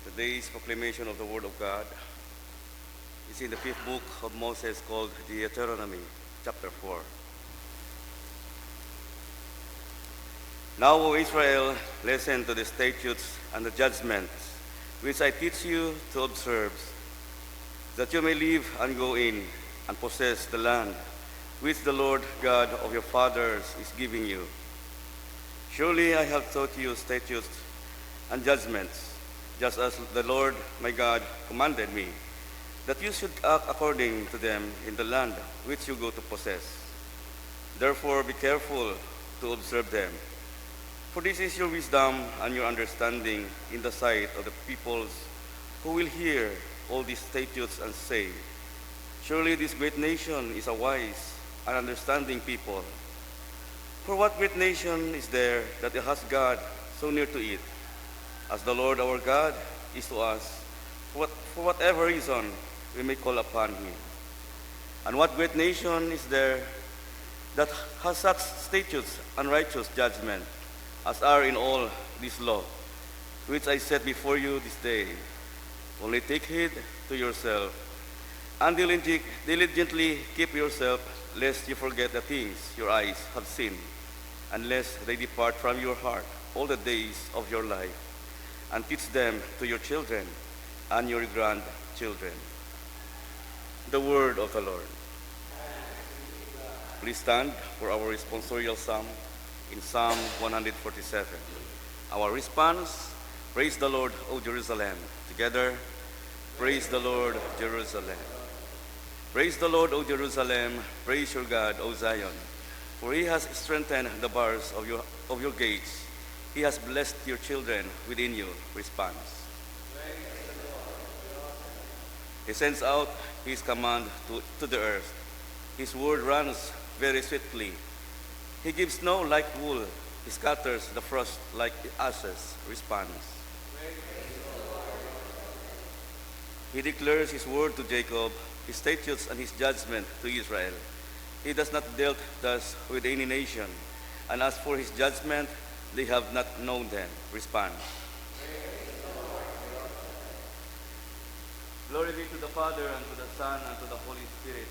Today's proclamation of the Word of God is in the fifth book of Moses called Deuteronomy, chapter 4. Now, O Israel, listen to the statutes and the judgments which I teach you to observe, that you may live and go in and possess the land which the Lord God of your fathers is giving you. Surely I have taught you statutes and judgments, just as the Lord my God commanded me, that you should act according to them in the land which you go to possess. Therefore be careful to observe them, for this is your wisdom and your understanding in the sight of the peoples who will hear all these statutes and say, surely this great nation is a wise and understanding people. For what great nation is there that it has God so near to it, as the Lord our God is to us, for whatever reason we may call upon him? And what great nation is there that has such statutes and righteous judgment as are in all this law, which I set before you this day? Only take heed to yourself, and diligently keep yourself, lest you forget the things your eyes have seen, and lest they depart from your heart all the days of your life, and teach them to your children and your grandchildren. The word of the Lord. Please stand for our responsorial psalm in Psalm 147. Our response, praise the Lord, O Jerusalem. Together, praise the Lord, Jerusalem. Praise the Lord, O Jerusalem. Praise your God, O Zion. For he has strengthened the bars of your gates. He has blessed your children within you. Response. He sends out his command to the earth. His word runs very swiftly. He gives snow like wool. He scatters the frost like ashes. Response. He declares his word to Jacob, his statutes and his judgment to Israel. He does not deal thus with any nation, and as for his judgment, they have not known them. Response. Glory be to the Father, and to the Son, and to the Holy Spirit.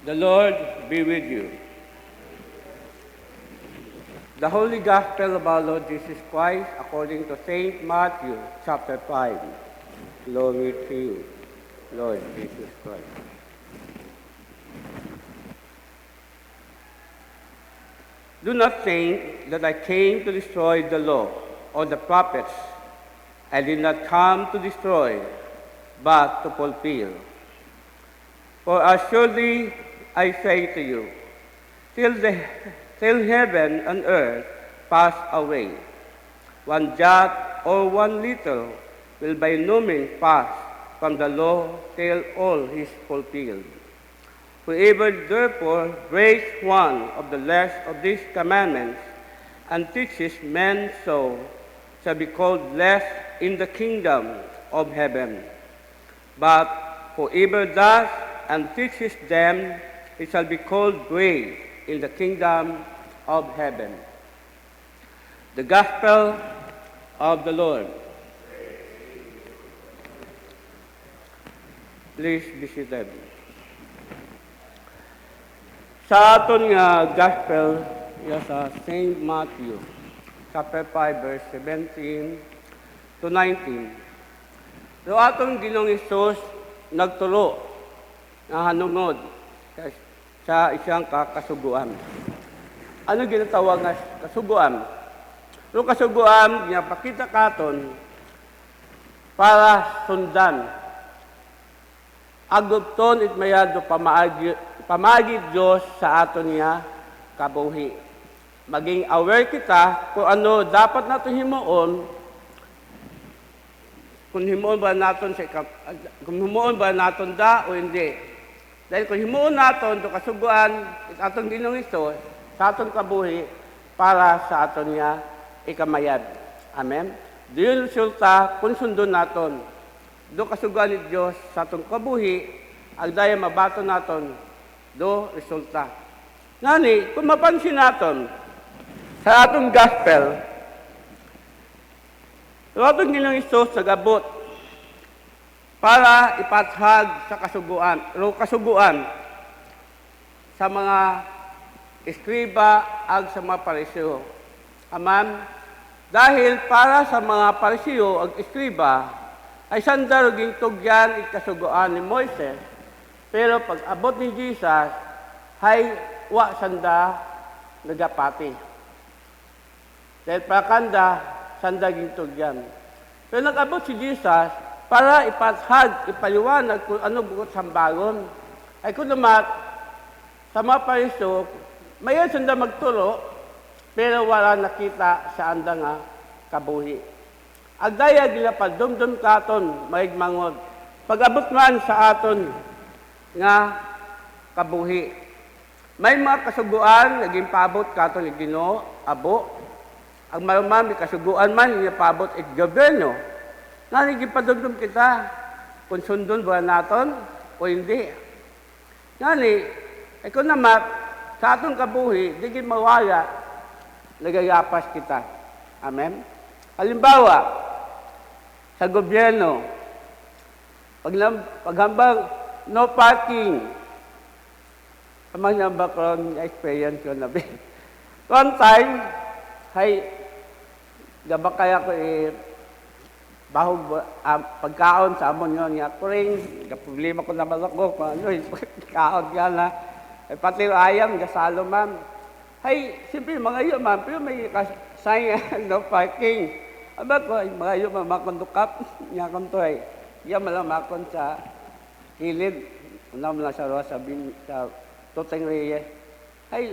The Lord be with you. The Holy Gospel of our Lord Jesus Christ according to St. Matthew, chapter 5. Glory to you, Lord Jesus Christ. Do not think that I came to destroy the law or the prophets. I did not come to destroy, but to fulfill. For as surely I say to you, till heaven and earth pass away, one jot or one little will by no means pass from the law till all is fulfilled. Whoever therefore breaks one of the less of these commandments and teaches men so shall be called less in the kingdom of heaven. But whoever does and teaches them, it shall be called great in the kingdom of heaven. The Gospel of the Lord. Please be seated. Sa aton nga Gospel, sa St. Matthew, chapter 5, verse 17 to 19. So atong Ginoong Hesus nagtulo na hanungod sa isang kasuguan. Ano ginatawag nga kasuguan? Yung kasuguan, ginapakita katon para sundan. Agupton it mayado pamaagi Diyos sa aton niya kabuhi. Maging aware kita kung ano dapat nato himuon, kung himuon ba naton da o hindi. Dahil kung himuon naton to kasuguan atong Ginoong Hesus sa aton kabuhi para sa aton niya ikamayad. Amen. Diyon resulta kung sundon naton. Do kasugan ni Dios sa atong kabuhi, agdaya mabato naton, do resulta. Ngani, kung mapansin naton, sa atong gospel, sa atong Ginoong Hesus nagabot para ipathag sa kasuguan sa mga eskriba ag sa mga pariseo. Aman, dahil para sa mga pariseo ag eskriba ay sanda ruging tugyan ikasuguan ni Moises, pero pag abot ni Jesus ay wa sanda nagapati. Dahil pakanda sanda ging tugyan. Pero nag-abot si Jesus para ipathag, ipaliwanag kung ano bukod sambagon. Ay kung naman, sa mga pariseo, mayon sanda magturo, pero wala nakita sa anda nga kabuhi. Agdaya ginapadumdum katon, maigmangod. Pag-abot man sa aton nga kabuhi. May mga kasuguan, naging pabot katon ni Ginoo, abo. Ang marumami kasuguan man, pabot it gobyerno. Naging padumdum kita, kung sundon ba naton o hindi. Ngani, kung naman, sa atong kabuhi, di mawala, nagayapas kita. Amen? Halimbawa, sa gobyerno, paghambang no parking, amang yung background experience ko na bin. One time, hay, gabakay ako bahog pagkaon sa amon yun nga ko rin, problema ko naman ako, kung ano, pagkaon ka na, pati ayam, gasalo man. Hay, siyempre mga iyo man, pero may sign no parking. Aba ko, mga iyo man, makondukap, nga konto ay, iya malamakon sa kilid, una mo lang sa rosa, sa Toteng Reyes. Hay,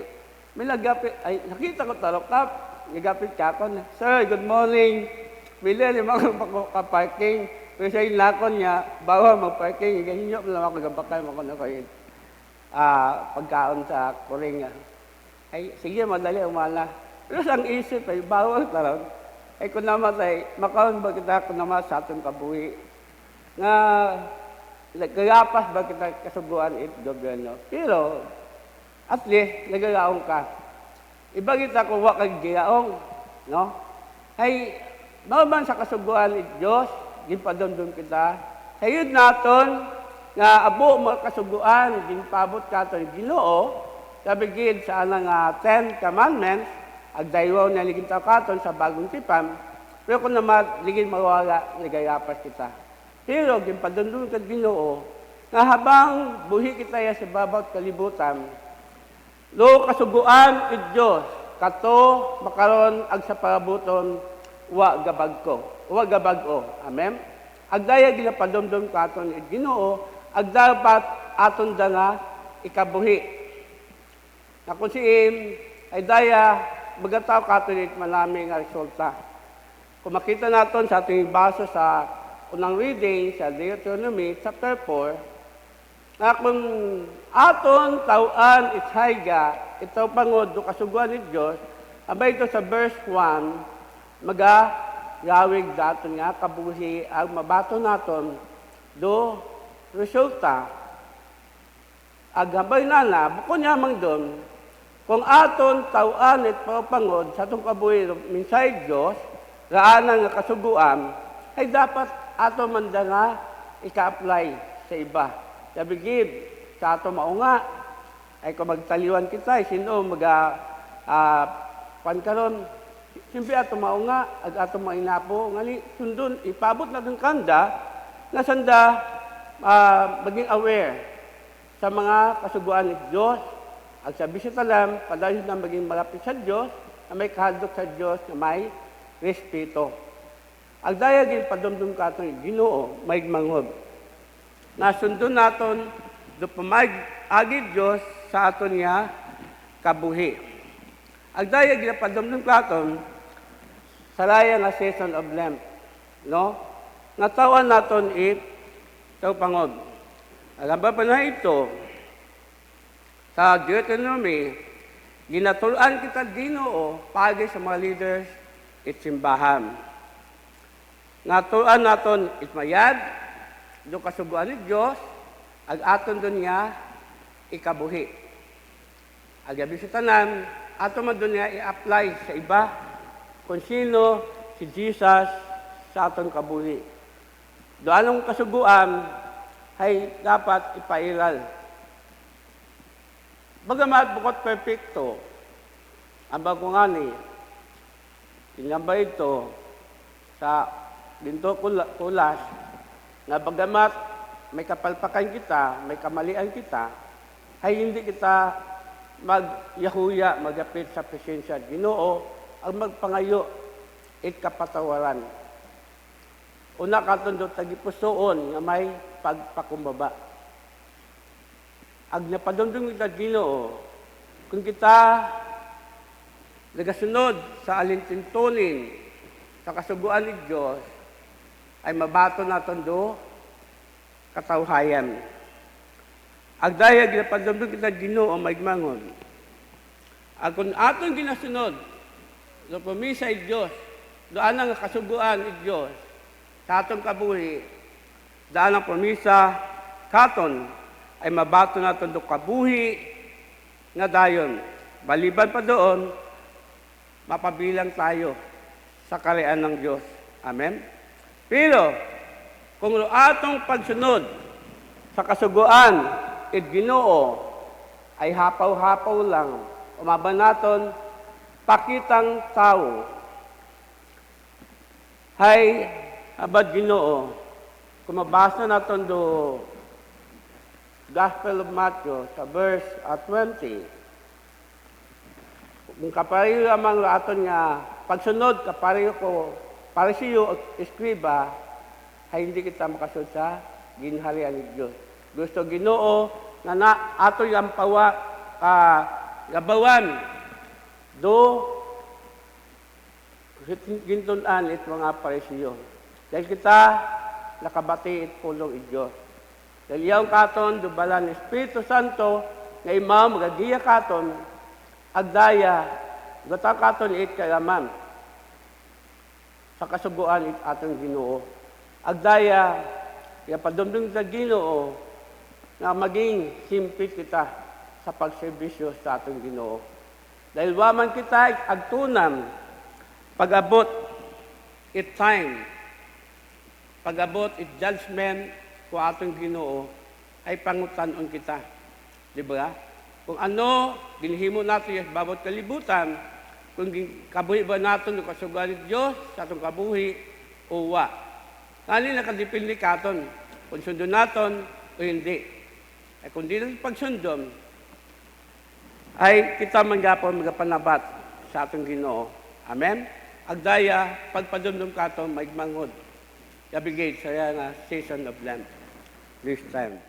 may nagapit, ay, nakita ko tarokap, nagapit kakon, Sir, good morning. Bili, mga parking. Pero sa inakon niya, bawal mag-parking. Ganyan lang ako gabakay mo ko na kayo. Pagkaon sa kuring. Ay, sige, madali, umala. Pero sa isip ay, bawal talaga. Ay, kung namatay, makaon ba kita kung naman sa atong kabuhi? Nga, nagayapas ba kita kasuguan ito gobyerno? Pero, at least, nagagaong ka. Iba kita kung wakag giyaong, no? Ay, naman sa kasuguan ni Diyos, ginpadondon kita. Hayod naton, nga abo mga kasuguan, ginpabot katon Ginoo, sabigid sa anang 10 commandments, agdaywaw na ligin katon sa bagong tipan, pero kung naman, ligin mawala, ligayapas kita. Pero, ginpadondon ka Ginoo, nga habang buhi kita ya sa babaw kalibutan, lo kasuguan ni Diyos, kato makaron ag sa parabuton, wa gabag-o. Amen? Agdaya ginapadomdom katon it Ginoo, agdapat aton da nga ikabuhi. Na kung siim, ay daya magataw katon it malaming nga resulta. Kung makita naton sa ating baso sa unang reading sa Deuteronomy chapter 4, na kung aton tauan ishayga, ito pangod do kasuguan ni Diyos, abay ito sa verse 1, yawig daton nga kabuhi ang mabato naton do resulta agabay na bukod yamang doon kung aton tauan at papangod sa atong kabuhi minsay Diyos raanan nga kasuguan ay dapat aton manda nga ika-apply sa iba sabigid sa ato maunga ay kung magtaliwan kita sino pankaron simple ato maunga, ag ato mainapo, ngali sundon, ipabot na ng kanda, na sanda maging aware sa mga kasuguan ni Diyos, ag sabi siya talam, padahil na maging malapit sa Diyos, na may kahadlok sa Diyos, na may respeto. Ag daya din padomdom ka itong Ginoo, may manghod. Nasundon naton, do pamag-agi Diyos sa aton niya kabuhi. Ag daya ginapadomdom ka itong, salaya nga season of Lent, no? Natawan naton ito pangod. Alam ba pa na ito, sa Deuteronomy, ginatulan kita Ginoo pagi sa mga leaders at simbahan. Natuan naton itmayad, do kasuguan ni Dios, ag aton doon niya ikabuhi. Agabi sa tanan, ato man doon niya i-apply sa iba kung sino si Jesus sa aton kabuhi. Do anong kasuguan ay dapat ipairal. Bagamat bukod perfecto, ang bagungani, tinambay ito sa ginto kulas, na bagamat may kapalpakan kita, may kamalian kita, ay hindi kita magyahuya, magapit sa presensya at Ginoo, ang magpangayo at kapatawaran. Una katundot tagipusoon nga may pagpakumbaba. Ag napadumdum kita Ginoo, kung kita nagasunod sa alintintunin sa kasuguan ni Diyos, ay mabato naton do katawhayan. Agdayag napadumdum kita Ginoo maigmangon. Ag kung aton ginasunod, do pamisa ni Diyos, doan ang kasuguan ni Diyos, sa atong kabuhi, daan ang pamisa, katon, ay mabato naton do kabuhi nga dayon. Baliban pa doon, mapabilang tayo sa karian ng Diyos. Amen? Pero, kung atong pagsunod sa kasuguan at Ginoo ay hapaw-hapaw lang, umaban naton pakitang tao, ay abad Ginoo, kung mabasa naton do Gospel of Matthew sa verse 20, kung kapareho amang aton nga pagsunod, kapareho ko, parisiyo at eskriba, ay hindi kita makasunod sa ginharian ni Diyos. Gusto Ginoo na ato yung pawa, gabawan, do gintunan it mga parisiyo. Dahil kita nakabati it pulong i Diyos. Dahil yung katon, dubalan ni Espiritu Santo, nga imam, magagiya katon, agdaya, gata katon it kalaman, sa kasuguan it atong Ginoo. Agdaya, ipadumdum sa Ginoo, na maging simple kita sa pagserbisyo sa atong Ginoo. Dahil waman kita agtunan, pag-abot it time, pag-abot it judgment ko atong Ginoo, ay pangutanon kita. Di ba? Kung ano, ginhimo natin yung bawat kalibutan, kung kabuhi ba natin yung kasugan ni Diyos sa atong kabuhi, o wa. Kali nakadipil ni katon, kung sundo natin o hindi. Ay kung di natin pagsundon, ay kita manggapon magapanabat sa atong Ginoo. Amen? Agdaya, pagpadumdum katon, maigmanghod. Yabigay sa nga season of Lent. This time.